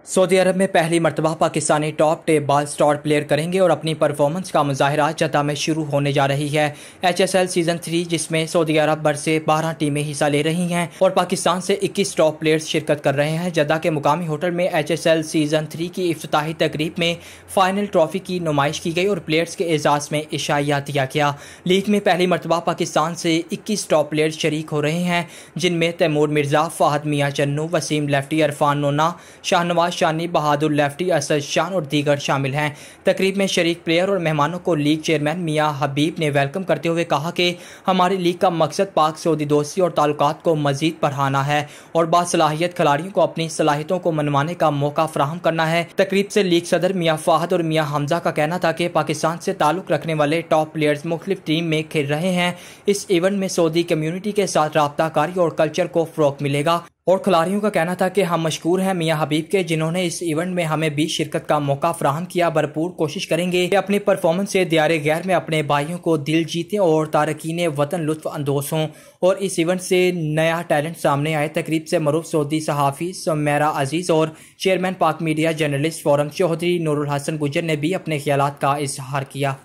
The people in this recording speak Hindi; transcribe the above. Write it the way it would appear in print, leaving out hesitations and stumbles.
सऊदी अरब में पहली मर्तबा पाकिस्तानी टॉप टेप बाल स्टार प्लेयर करेंगे और अपनी परफॉर्मेंस का मुजाहरा जद्दा में शुरू होने जा रही है। HSL सीजन 3 जिसमें सऊदी अरब भर से 12 टीमें हिस्सा ले रही हैं और पाकिस्तान से 21 टॉप प्लेयर्स शिरकत कर रहे हैं। जद्दा के मुकामी होटल में HSL सीजन 3 की इफ्तिताही तकरीब में फाइनल ट्रॉफी की नुमाइश की गई और प्लेयर्स के एजाज में इशाया दिया गया। लीग में पहली मर्तबा पाकिस्तान से 21 टॉप प्लेयर्स शरीक हो रहे हैं, जिनमें तैमूर मिर्जा, फाहद मियां चन्नू, वसीम लेफ्टी, इरफान नोना, शाहनवाज शानी, बहादुर लेफ्टी, असद शान और दीगर शामिल हैं। तकरीब में शरीक प्लेयर और मेहमानों को लीग चेयरमैन मियां हबीब ने वेलकम करते हुए कहा कि हमारी लीग का मकसद पाक सऊदी दोस्ती और ताल्लुकात को मजीद बढ़ाना है और बासलाहियत खिलाड़ियों को अपनी सलाहियतों को मनवाने का मौका फराहम करना है। तकरीब से लीग सदर मियां फाहद और मियां हमजा का कहना था कि पाकिस्तान से ताल्लुक रखने वाले टॉप प्लेयर्स मुख्तलिफ टीम में खेल रहे हैं। इस इवेंट में सऊदी कम्युनिटी के साथ राब्ताकारी और कल्चर को फ़रोग़ मिलेगा और खिलाड़ियों का कहना था कि हम मशकूर हैं मियां हबीब के, जिन्होंने इस इवेंट में हमें भी शिरकत का मौका फराहम किया। भरपूर कोशिश करेंगे कि अपनी परफॉर्मेंस से दियारे गैर में अपने भाइयों को दिल जीतें और तारकीन वतन लुत्फ अंदोज हों और इस इवेंट से नया टैलेंट सामने आए। तकरीब से मरूफ सऊदी सहाफ़ी सुमैरा अजीज़ और chairman Pak media journalist forum Chaudhry Nurul Hasan Gujjar ने भी अपने ख्यालात का इजहार किया।